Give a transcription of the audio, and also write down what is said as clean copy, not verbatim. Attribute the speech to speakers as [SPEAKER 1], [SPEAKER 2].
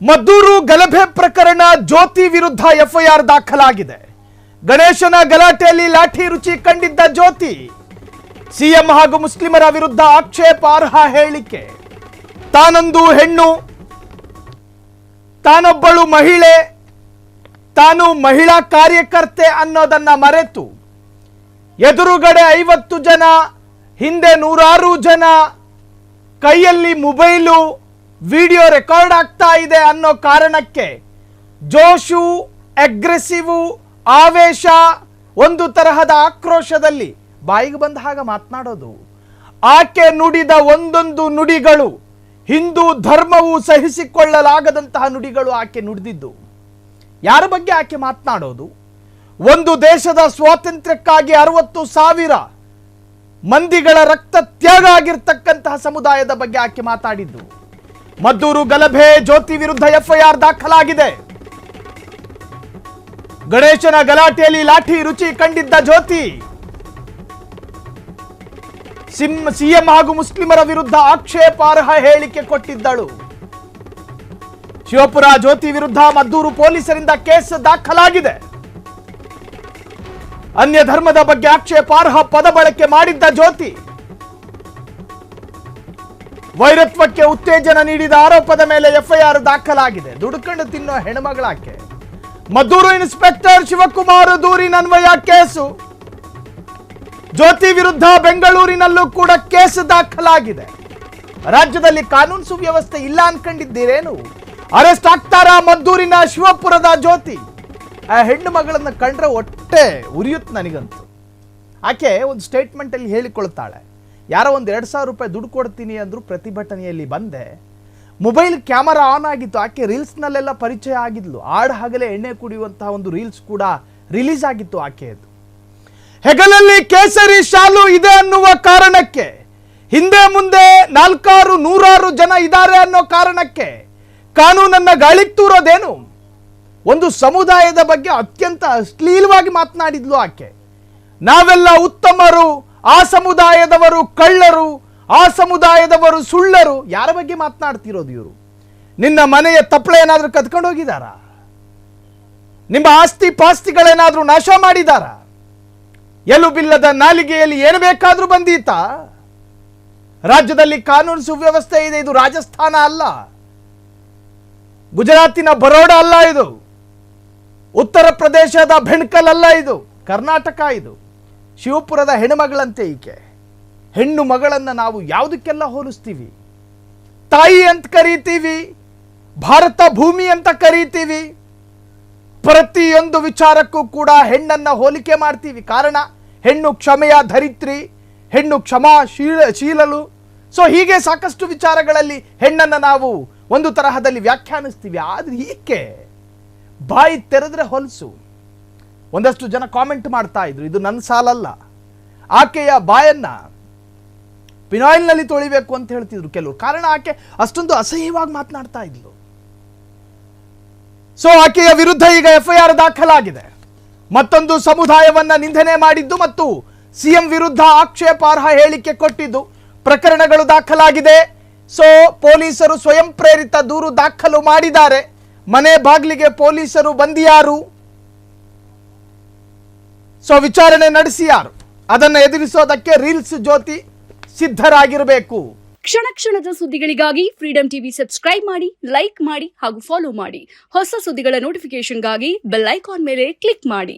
[SPEAKER 1] ಮದ್ದೂರು ಗಲಭೆ ಪ್ರಕರಣ ಜ್ಯೋತಿ ವಿರುದ್ಧ ಎಫ್ಐಆರ್ ದಾಖಲಾಗಿದೆ. ಗಣೇಶನ ಗಲಾಟೆಯಲ್ಲಿ ಲಾಠಿ ರುಚಿ ಕಂಡಿದ್ದ ಜ್ಯೋತಿ ಸಿಎಂ ಹಾಗೂ ಮುಸ್ಲಿಮರ ವಿರುದ್ಧ ಆಕ್ಷೇಪಾರ್ಹ ಹೇಳಿಕೆ. ತಾನೊಂದು ಹೆಣ್ಣು, ತಾನೊಬ್ಬಳು ಮಹಿಳೆ, ತಾನು ಮಹಿಳಾ ಕಾರ್ಯಕರ್ತೆ ಅನ್ನೋದನ್ನ ಮರೆತು ಎದುರುಗಡೆ 50 ಜನ, ಹಿಂದೆ 106 ಜನ, ಕೈಯಲ್ಲಿ ಮೊಬೈಲು, ವಿಡಿಯೋ ರೆಕಾರ್ಡ್ ಆಗ್ತಾ ಇದೆ ಅನ್ನೋ ಕಾರಣಕ್ಕೆ ಜೋಶು, ಅಗ್ರೆಸಿವ್, ಆವೇಶ, ಒಂದು ತರಹದ ಆಕ್ರೋಶದಲ್ಲಿ ಬಾಯಿಗೆ ಬಂದ ಹಾಗೆ ಮಾತನಾಡೋದು. ಆಕೆ ನುಡಿದ ಒಂದೊಂದು ನುಡಿಗಳು ಹಿಂದೂ ಧರ್ಮವು ಸಹಿಸಿಕೊಳ್ಳಲಾಗದಂತಹ ನುಡಿಗಳು ಆಕೆ ನುಡಿದಿದ್ದು. ಯಾರ ಬಗ್ಗೆ ಆಕೆ ಮಾತನಾಡೋದು? ಒಂದು ದೇಶದ ಸ್ವಾತಂತ್ರ್ಯಕ್ಕಾಗಿ 60,000 ಮಂದಿಗಳ ರಕ್ತ ತ್ಯಾಗ ಆಗಿರ್ತಕ್ಕಂತಹ ಸಮುದಾಯದ ಬಗ್ಗೆ ಆಕೆ ಮಾತಾಡಿದ್ದು. ಮದ್ದೂರು ಗಲಭೆ ಜ್ಯೋತಿ ವಿರುದ್ಧ ಎಫ್ಐಆರ್ ದಾಖಲಾಗಿದೆ. ಗಣೇಶನ ಗಲಾಟೆಯಲ್ಲಿ ಲಾಠಿ ರುಚಿ ಕಂಡಿದ್ದ ಜ್ಯೋತಿ ಸಿಎಂ ಹಾಗೂ ಮುಸ್ಲಿಮರ ವಿರುದ್ಧ ಆಕ್ಷೇಪಾರ್ಹ ಹೇಳಿಕೆ ಕೊಟ್ಟಿದ್ದಳು. ಶಿವಪುರ ಜ್ಯೋತಿ ವಿರುದ್ಧ ಮದ್ದೂರು ಪೊಲೀಸರಿಂದ ಕೇಸ್ ದಾಖಲಾಗಿದೆ. ಅನ್ಯ ಧರ್ಮದ ಬಗ್ಗೆ ಆಕ್ಷೇಪಾರ್ಹ ಪದ ಬಳಕೆ ಮಾಡಿದ್ದ ಜ್ಯೋತಿ ವೈರತ್ವಕ್ಕೆ ಉತ್ತೇಜನ ನೀಡಿದ ಆರೋಪದ ಮೇಲೆ ಎಫ್ಐಆರ್ ದಾಖಲಾಗಿದೆ. ದುಡುಕಂಡು ತಿನ್ನೋ ಹೆಣ್ಮಗಳಾಕೆ. ಮದ್ದೂರು ಇನ್ಸ್ಪೆಕ್ಟರ್ ಶಿವಕುಮಾರ್ ದೂರಿನನ್ವಯ ಕೇಸು. ಜ್ಯೋತಿ ವಿರುದ್ಧ ಬೆಂಗಳೂರಿನಲ್ಲೂ ಕೂಡ ಕೇಸ್ ದಾಖಲಾಗಿದೆ. ರಾಜ್ಯದಲ್ಲಿ ಕಾನೂನು ಸುವ್ಯವಸ್ಥೆ ಇಲ್ಲ ಅನ್ಕೊಂಡಿದ್ದೀರೇನು? ಅರೆಸ್ಟ್ ಆಗ್ತಾರಾ ಮದ್ದೂರಿನ ಶಿವಪುರದ ಜ್ಯೋತಿ? ಆ ಹೆಣ್ಣು ಮಗಳನ್ನ ಕಂಡ್ರೆ ಹೊಟ್ಟೆ ಉರಿಯುತ್ತೆ ನನಗಂತೂ. ಆಕೆ ಒಂದು ಸ್ಟೇಟ್ಮೆಂಟ್ ಅಲ್ಲಿ ಹೇಳಿಕೊಳ್ತಾಳೆ, ಯಾರೋ ಒಂದು 2,000 ರೂಪಾಯಿ ದುಡ್ಡು ಕೊಡ್ತೀನಿ ಅಂದ್ರು ಪ್ರತಿಭಟನೆಯಲ್ಲಿ ಬಂದೆ, ಮೊಬೈಲ್ ಕ್ಯಾಮರಾ ಆನ್ ಆಗಿತ್ತು, ಆಕೆ ರೀಲ್ಸ್ನಲ್ಲೆಲ್ಲ ಪರಿಚಯ ಆಗಿದ್ಲು, ಆಡ್ ಹಗಲೇ ಎಣ್ಣೆ ಕುಡಿಯುವಂತಹ ಒಂದು ರೀಲ್ಸ್ ಕೂಡ ರಿಲೀಸ್ ಆಗಿತ್ತು ಆಕೆಯದು. ಹೆಗಲಲ್ಲಿ ಕೇಸರಿ ಶಾಲು ಇದೆ ಅನ್ನುವ ಕಾರಣಕ್ಕೆ, ಹಿಂದೆ ಮುಂದೆ 400-106 ಜನ ಇದ್ದಾರೆ ಅನ್ನೋ ಕಾರಣಕ್ಕೆ ಕಾನೂನನ್ನ ಗಾಳಿಗೆ ತೂರೋದೇನು? ಒಂದು ಸಮುದಾಯದ ಬಗ್ಗೆ ಅತ್ಯಂತ ಅಶ್ಲೀಲವಾಗಿ ಮಾತನಾಡಿದ್ಲು ಆಕೆ. ನಾವೆಲ್ಲ ಉತ್ತಮರು, ಆ ಸಮುದಾಯದವರು ಕಳ್ಳರು, ಆ ಸಮುದಾಯದವರು ಸುಳ್ಳರು. ಯಾರ ಬಗ್ಗೆ ಮಾತನಾಡ್ತಿರೋದು ಇವರು? ನಿನ್ನ ಮನೆಯ ತಪ್ಪಳೆ ಏನಾದ್ರೂ ಕದ್ಕೊಂಡು ಹೋಗಿದಾರ? ನಿಮ್ಮ ಆಸ್ತಿ ಪಾಸ್ತಿಗಳೇನಾದ್ರೂ ನಾಶ ಮಾಡಿದಾರ? ಎಲುಬಿಲ್ಲದ ನಾಲಿಗೆಯಲ್ಲಿ ಏನು ಬೇಕಾದ್ರೂ ಬಂದೀತಾ? ರಾಜ್ಯದಲ್ಲಿ ಕಾನೂನು ಸುವ್ಯವಸ್ಥೆ ಇದೆ. ಇದು ರಾಜಸ್ಥಾನ ಅಲ್ಲ, ಗುಜರಾತಿನ ಬರೋಡ ಅಲ್ಲ, ಇದು ಉತ್ತರ ಪ್ರದೇಶದ ಬೆಣ್ಕಲ್ ಅಲ್ಲ, ಇದು ಕರ್ನಾಟಕ. ಇದು ಶಿವಪುರದ ಹೆಣ್ಣುಮಗಳಂತೆ ಈಕೆ. ಹೆಣ್ಣು ಮಗಳನ್ನ ನಾವು ಯಾವುದಕ್ಕೆಲ್ಲ ಹೋಲಿಸ್ತೀವಿ? ತಾಯಿ ಅಂತ ಕರೀತೀವಿ, ಭಾರತ ಭೂಮಿ ಅಂತ ಕರೀತೀವಿ. ಪ್ರತಿಯೊಂದು ವಿಚಾರಕ್ಕೂ ಕೂಡ ಹೆಣ್ಣನ್ನ ಹೋಲಿಕೆ ಮಾಡ್ತೀವಿ. ಕಾರಣ, ಹೆಣ್ಣು ಕ್ಷಮೆಯ ಧರಿತ್ರಿ, ಹೆಣ್ಣು ಕ್ಷಮಾಶೀಲಲು. ಸೊ ಹೀಗೆ ಸಾಕಷ್ಟು ವಿಚಾರಗಳಲ್ಲಿ ಹೆಣ್ಣನ್ನ ನಾವು ಒಂದು ತರಹದಲ್ಲಿ ವ್ಯಾಖ್ಯಾನಿಸ್ತೀವಿ. ಆದ್ರೆ ಈಕೆ ಬಾಯಿ ತೆರೆದ್ರೆ ಹೊಲಸು. ಒಂದಷ್ಟು ಜನ ಕಾಮೆಂಟ್ ಮಾಡ್ತಾ ಇದ್ರು, ಇದು ನನ್ನ ಸಾಲಲ್ಲ, ಆಕೆಯ ಬಾಯನ್ನ ಪಿನಾಯಿಲ್ನಲ್ಲಿ ತೊಳಿಬೇಕು ಅಂತ ಹೇಳ್ತಿದ್ರು ಕೆಲವರು. ಕಾರಣ, ಆಕೆ ಅಷ್ಟೊಂದು ಅಸಹ್ಯವಾಗಿ ಮಾತನಾಡ್ತಾ ಇದ್ಲು. ಸೊ ಆಕೆಯ ವಿರುದ್ಧ ಈಗ ಎಫ್ಐಆರ್ ದಾಖಲಾಗಿದೆ. ಮತ್ತೊಂದು ಸಮುದಾಯವನ್ನ ನಿಂದನೆ ಮಾಡಿದ್ದು ಮತ್ತು ಸಿಎಂ ವಿರುದ್ಧ ಆಕ್ಷೇಪಾರ್ಹ ಹೇಳಿಕೆ ಕೊಟ್ಟಿದ್ದು ಪ್ರಕರಣಗಳು ದಾಖಲಾಗಿದೆ. ಸೊ ಪೊಲೀಸರು ಸ್ವಯಂ ಪ್ರೇರಿತ ದೂರು ದಾಖಲು ಮಾಡಿದ್ದಾರೆ. ಮನೆ ಬಾಗಿಲಿಗೆ ಪೊಲೀಸರು ಬಂದಿಯಾರು, ಸೊ ವಿಚಾರಣೆ ನಡೆಸಿಯಾರು, ಅದನ್ನು ಎದುರಿಸೋದಕ್ಕೆ ರೀಲ್ಸ್ ಜ್ಯೋತಿ ಸಿದ್ಧರಾಗಿರಬೇಕು.
[SPEAKER 2] ಕ್ಷಣ ಕ್ಷಣದ ಸುದ್ದಿಗಳಿಗಾಗಿ ಫ್ರೀಡಂ ಟಿವಿ ಸಬ್ಸ್ಕ್ರೈಬ್ ಮಾಡಿ, ಲೈಕ್ ಮಾಡಿ ಹಾಗೂ ಫಾಲೋ ಮಾಡಿ. ಹೊಸ ಸುದ್ದಿಗಳ ನೋಟಿಫಿಕೇಶನ್ಗಾಗಿ ಬೆಲ್ ಐಕಾನ್ ಮೇಲೆ ಕ್ಲಿಕ್ ಮಾಡಿ.